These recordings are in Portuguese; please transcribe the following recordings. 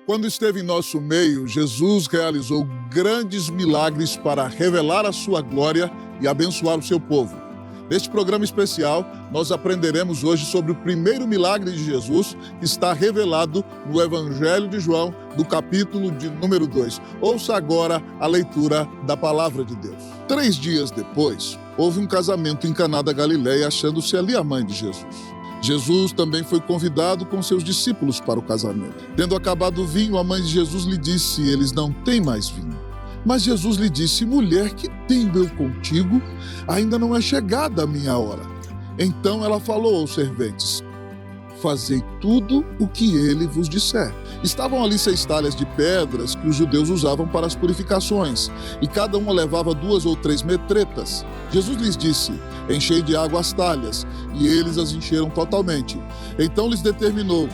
Quando esteve em nosso meio, Jesus realizou grandes milagres para revelar a sua glória e abençoar o seu povo. Neste programa especial, nós aprenderemos hoje sobre o primeiro milagre de Jesus, que está revelado no Evangelho de João, do capítulo de número 2. Ouça agora a leitura da Palavra de Deus. 3 dias depois, houve um casamento em Caná da Galileia, achando-se ali a mãe de Jesus. Jesus também foi convidado com seus discípulos para o casamento. Tendo acabado o vinho, a mãe de Jesus lhe disse: eles não têm mais vinho. Mas Jesus lhe disse: mulher, que tenho eu contigo? Ainda não é chegada a minha hora. Então ela falou aos serventes: fazei tudo o que ele vos disser. Estavam ali 6 talhas de pedras que os judeus usavam para as purificações, e cada uma levava 2 ou 3 metretas. Jesus lhes disse: enchei de água as talhas, e eles as encheram totalmente. Então lhes determinou: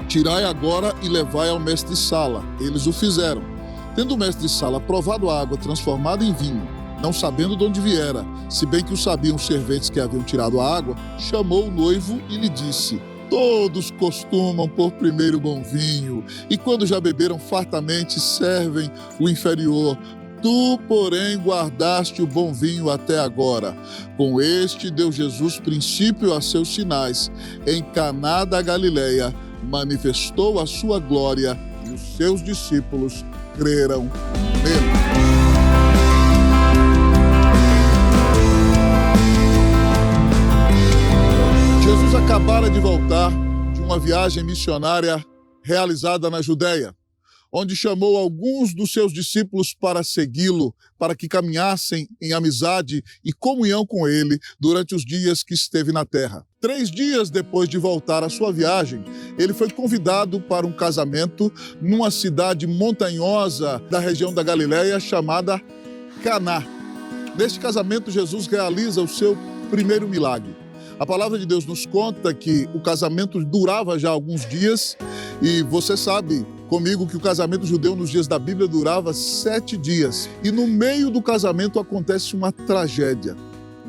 tirai agora e levai ao mestre-sala. Eles o fizeram. Tendo o mestre-sala provado a água transformada em vinho, não sabendo de onde viera, se bem que o sabiam os serventes que haviam tirado a água, chamou o noivo e lhe disse: todos costumam pôr primeiro o bom vinho, e quando já beberam fartamente, servem o inferior. Tu, porém, guardaste o bom vinho até agora. Com este deu Jesus princípio a seus sinais. Em Caná da Galileia, manifestou a sua glória, e os seus discípulos creram nele. Jesus acabara de voltar de uma viagem missionária realizada na Judéia, onde chamou alguns dos seus discípulos para segui-lo, para que caminhassem em amizade e comunhão com ele durante os dias que esteve na terra. 3 dias depois de voltar à sua viagem, ele foi convidado para um casamento numa cidade montanhosa da região da Galileia chamada Caná. Neste casamento, Jesus realiza o seu primeiro milagre. A palavra de Deus nos conta que o casamento durava já alguns dias, e você sabe comigo que o casamento judeu nos dias da Bíblia durava 7 dias. E no meio do casamento acontece uma tragédia.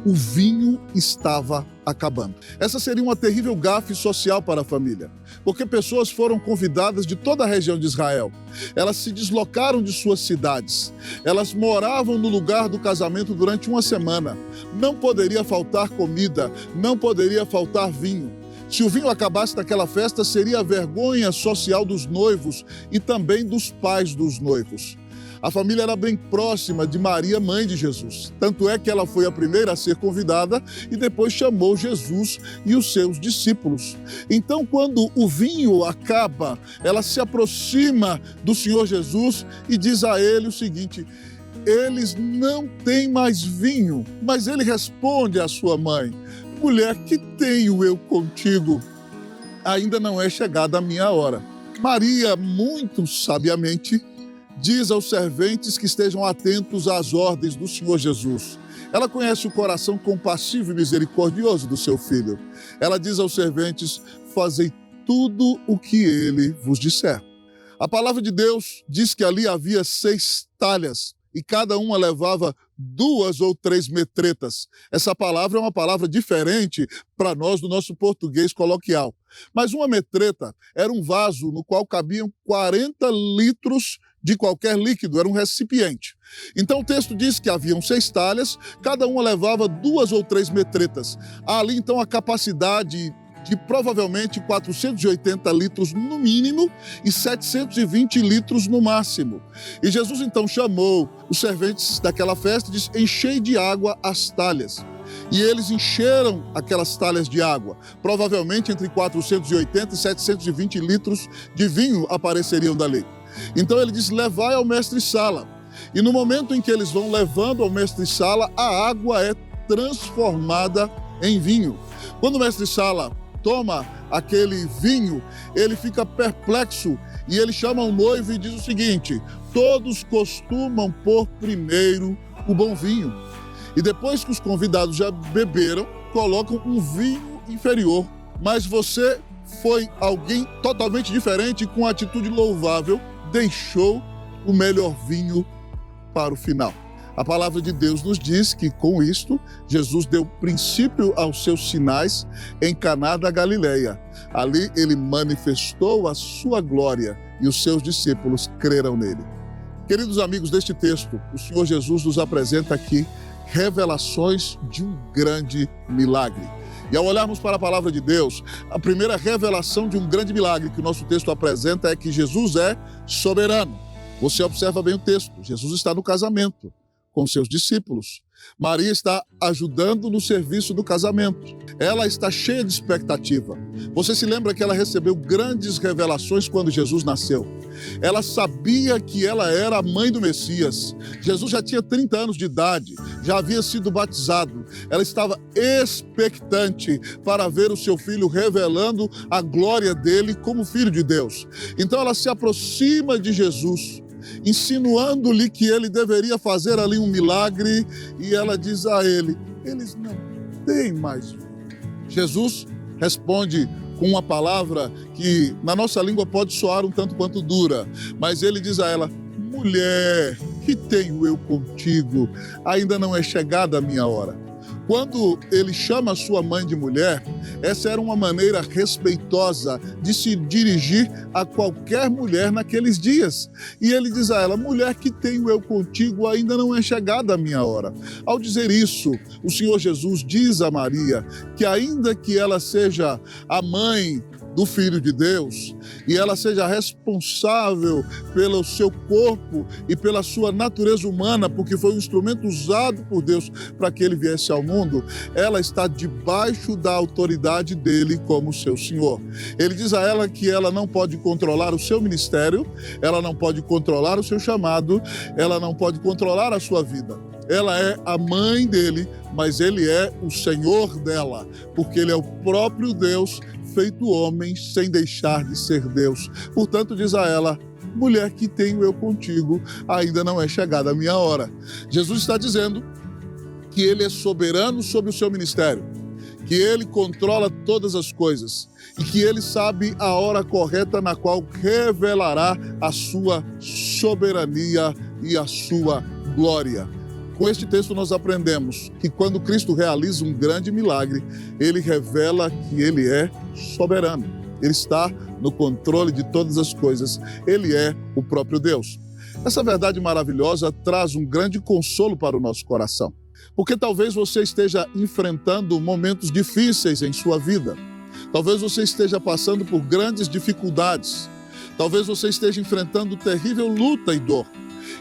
O vinho estava acabando. Essa seria uma terrível gafe social para a família, porque pessoas foram convidadas de toda a região de Israel. Elas se deslocaram de suas cidades. Elas moravam no lugar do casamento durante uma semana. Não poderia faltar comida, não poderia faltar vinho. Se o vinho acabasse naquela festa, seria a vergonha social dos noivos e também dos pais dos noivos. A família era bem próxima de Maria, mãe de Jesus. Tanto é que ela foi a primeira a ser convidada e depois chamou Jesus e os seus discípulos. Então, quando o vinho acaba, ela se aproxima do Senhor Jesus e diz a ele o seguinte: eles não têm mais vinho. Mas ele responde à sua mãe: mulher, que tenho eu contigo? Ainda não é chegada a minha hora. Maria, muito sabiamente, diz aos serventes que estejam atentos às ordens do Senhor Jesus. Ela conhece o coração compassivo e misericordioso do seu filho. Ela diz aos serventes: fazei tudo o que ele vos disser. A palavra de Deus diz que ali havia 6 talhas, e cada uma levava 2 ou 3 metretas. Essa palavra é uma palavra diferente para nós do nosso português coloquial. Mas uma metreta era um vaso no qual cabiam 40 litros de qualquer líquido, era um recipiente. Então o texto diz que haviam 6 talhas, cada uma levava 2 ou 3 metretas. Há ali então a capacidade de provavelmente 480 litros no mínimo e 720 litros no máximo. E Jesus então chamou os serventes daquela festa e disse: enchei de água as talhas. E eles encheram aquelas talhas de água. Provavelmente entre 480 e 720 litros de vinho apareceriam dali. Então ele disse: levai ao mestre-sala. E no momento em que eles vão levando ao mestre-sala, a água é transformada em vinho. Quando o mestre-sala toma aquele vinho, ele fica perplexo e ele chama o noivo e diz o seguinte: todos costumam pôr primeiro o bom vinho, e depois que os convidados já beberam, colocam um vinho inferior. Mas você foi alguém totalmente diferente, com atitude louvável, deixou o melhor vinho para o final. A palavra de Deus nos diz que, com isto, Jesus deu princípio aos seus sinais em Caná da Galileia. Ali ele manifestou a sua glória e os seus discípulos creram nele. Queridos amigos, deste texto, o Senhor Jesus nos apresenta aqui revelações de um grande milagre. E ao olharmos para a palavra de Deus, a primeira revelação de um grande milagre que o nosso texto apresenta é que Jesus é soberano. Você observa bem o texto, Jesus está no casamento com seus discípulos. Maria está ajudando no serviço do casamento. Ela está cheia de expectativa. Você se lembra que ela recebeu grandes revelações quando Jesus nasceu. Ela sabia que ela era a mãe do Messias. Jesus já tinha 30 anos de idade, já havia sido batizado. Ela estava expectante para ver o seu filho revelando a glória dele como filho de Deus. Então ela se aproxima de Jesus, insinuando-lhe que ele deveria fazer ali um milagre, e ela diz a ele: eles não têm mais vinho. Jesus responde com uma palavra que na nossa língua pode soar um tanto quanto dura, mas ele diz a ela: mulher, que tenho eu contigo? Ainda não é chegada a minha hora. Quando ele chama sua mãe de mulher, essa era uma maneira respeitosa de se dirigir a qualquer mulher naqueles dias. E ele diz a ela: mulher, que tenho eu contigo? Ainda não é chegada a minha hora. Ao dizer isso, o Senhor Jesus diz a Maria que, ainda que ela seja a mãe do Filho de Deus, e ela seja responsável pelo seu corpo e pela sua natureza humana, porque foi um instrumento usado por Deus para que ele viesse ao mundo, ela está debaixo da autoridade dele como seu Senhor. Ele diz a ela que ela não pode controlar o seu ministério, ela não pode controlar o seu chamado, ela não pode controlar a sua vida. Ela é a mãe dele, mas ele é o Senhor dela, porque ele é o próprio Deus feito homem sem deixar de ser Deus. Portanto, diz a ela: mulher, que tenho eu contigo? Ainda não é chegada a minha hora. Jesus está dizendo que ele é soberano sobre o seu ministério, que ele controla todas as coisas e que ele sabe a hora correta na qual revelará a sua soberania e a sua glória. Com este texto nós aprendemos que quando Cristo realiza um grande milagre, ele revela que ele é soberano. Ele está no controle de todas as coisas. Ele é o próprio Deus. Essa verdade maravilhosa traz um grande consolo para o nosso coração, porque talvez você esteja enfrentando momentos difíceis em sua vida. Talvez você esteja passando por grandes dificuldades. Talvez você esteja enfrentando terrível luta e dor.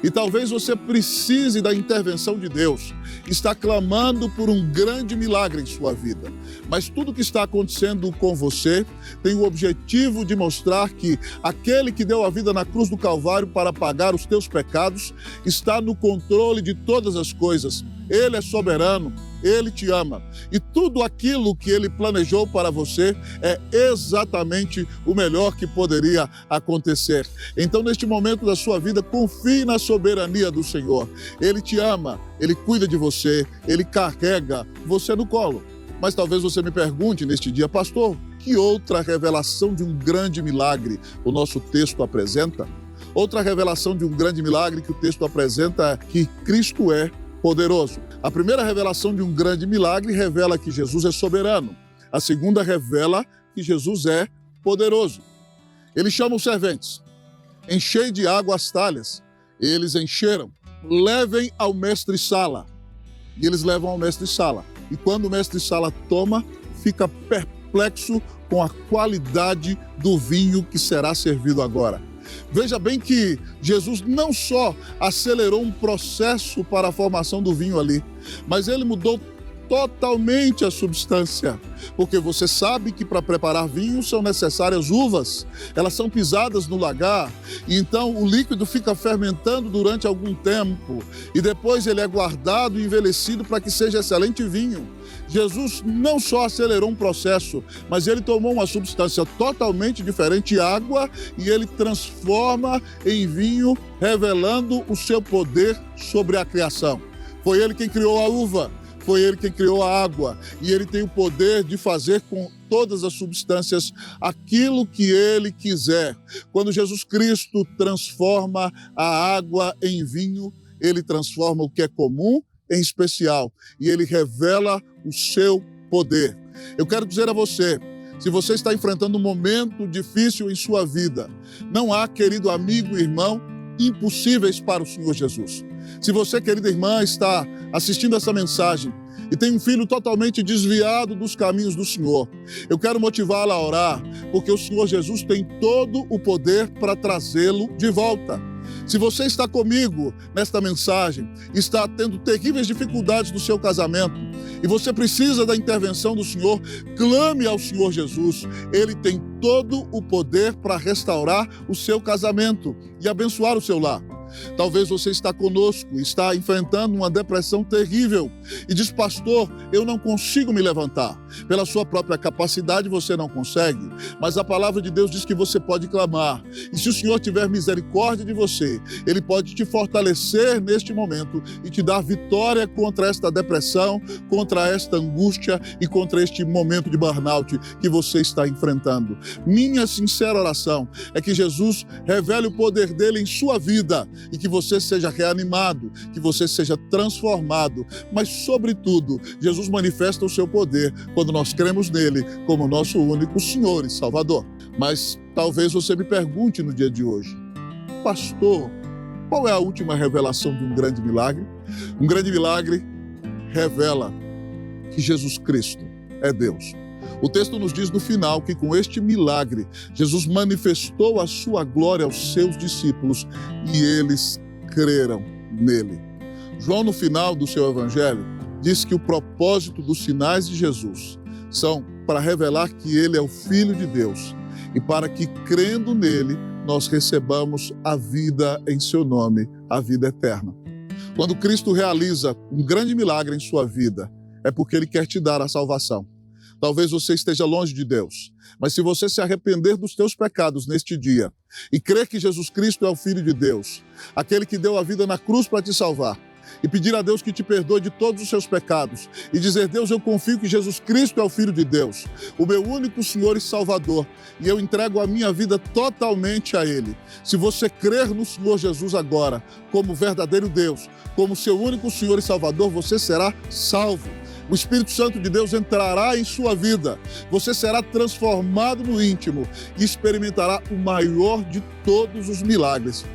E talvez você precise da intervenção de Deus, está clamando por um grande milagre em sua vida. Mas tudo que está acontecendo com você tem o objetivo de mostrar que aquele que deu a vida na cruz do Calvário para pagar os teus pecados está no controle de todas as coisas. Ele é soberano, ele te ama. E tudo aquilo que ele planejou para você é exatamente o melhor que poderia acontecer. Então, neste momento da sua vida, confie na soberania do Senhor. Ele te ama, ele cuida de você, ele carrega você no colo. Mas talvez você me pergunte neste dia: pastor, que outra revelação de um grande milagre o nosso texto apresenta? Outra revelação de um grande milagre que o texto apresenta é que Cristo é poderoso. A primeira revelação de um grande milagre revela que Jesus é soberano. A segunda revela que Jesus é poderoso. Ele chama os serventes: enchei de água as talhas. Eles encheram. Levem ao mestre-sala. E eles levam ao mestre-sala. E quando o mestre-sala toma, fica perplexo com a qualidade do vinho que será servido agora. Veja bem que Jesus não só acelerou um processo para a formação do vinho ali, mas ele mudou totalmente a substância. Porque você sabe que para preparar vinho são necessárias uvas, elas são pisadas no lagar, e então o líquido fica fermentando durante algum tempo, e depois ele é guardado e envelhecido para que seja excelente vinho. Jesus não só acelerou um processo, mas ele tomou uma substância totalmente diferente, água, e ele transforma em vinho, revelando o seu poder sobre a criação. Foi ele quem criou a uva, foi ele quem criou a água, e ele tem o poder de fazer com todas as substâncias aquilo que ele quiser. Quando Jesus Cristo transforma a água em vinho, ele transforma o que é comum em especial e ele revela o seu poder. Eu quero dizer a você, se você está enfrentando um momento difícil em sua vida, não há, querido amigo e irmão, impossíveis para o Senhor Jesus. Se você, querida irmã, está assistindo essa mensagem e tem um filho totalmente desviado dos caminhos do Senhor, eu quero motivá-la a orar, porque o Senhor Jesus tem todo o poder para trazê-lo de volta. Se você está comigo nesta mensagem, está tendo terríveis dificuldades no seu casamento e você precisa da intervenção do Senhor, clame ao Senhor Jesus. Ele tem todo o poder para restaurar o seu casamento e abençoar o seu lar. Talvez você está conosco, está enfrentando uma depressão terrível e diz, pastor, eu não consigo me levantar. Pela sua própria capacidade você não consegue, mas a palavra de Deus diz que você pode clamar. E se o Senhor tiver misericórdia de você, Ele pode te fortalecer neste momento e te dar vitória contra esta depressão, contra esta angústia e contra este momento de burnout que você está enfrentando. Minha sincera oração é que Jesus revele o poder dele em sua vida e que você seja reanimado, que você seja transformado, mas sobretudo, Jesus manifesta o seu poder quando nós cremos nele como nosso único Senhor e Salvador. Mas talvez você me pergunte no dia de hoje, pastor, qual é a última revelação de um grande milagre? Um grande milagre revela que Jesus Cristo é Deus. O texto nos diz no final que com este milagre, Jesus manifestou a sua glória aos seus discípulos e eles creram nele. João, no final do seu evangelho, diz que o propósito dos sinais de Jesus são para revelar que ele é o Filho de Deus e para que, crendo nele, nós recebamos a vida em seu nome, a vida eterna. Quando Cristo realiza um grande milagre em sua vida, é porque ele quer te dar a salvação. Talvez você esteja longe de Deus, mas se você se arrepender dos teus pecados neste dia e crer que Jesus Cristo é o Filho de Deus, aquele que deu a vida na cruz para te salvar, e pedir a Deus que te perdoe de todos os seus pecados e dizer, Deus, eu confio que Jesus Cristo é o Filho de Deus, o meu único Senhor e Salvador, e eu entrego a minha vida totalmente a Ele. Se você crer no Senhor Jesus agora, como verdadeiro Deus, como seu único Senhor e Salvador, você será salvo. O Espírito Santo de Deus entrará em sua vida, você será transformado no íntimo e experimentará o maior de todos os milagres,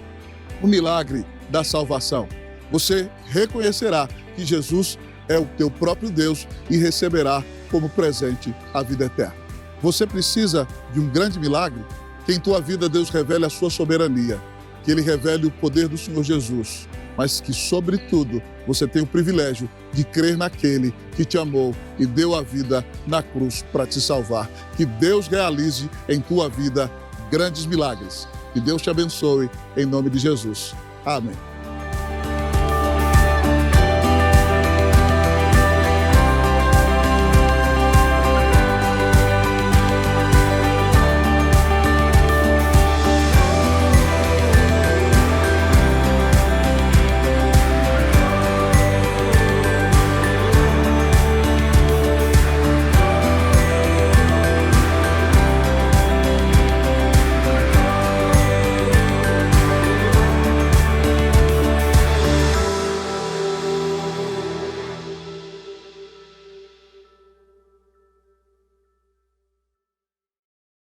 o milagre da salvação. Você reconhecerá que Jesus é o teu próprio Deus e receberá como presente a vida eterna. Você precisa de um grande milagre? Que em tua vida Deus revele a sua soberania, que Ele revele o poder do Senhor Jesus, mas que, sobretudo, você tem o privilégio de crer naquele que te amou e deu a vida na cruz para te salvar. Que Deus realize em tua vida grandes milagres. Que Deus te abençoe, em nome de Jesus. Amém.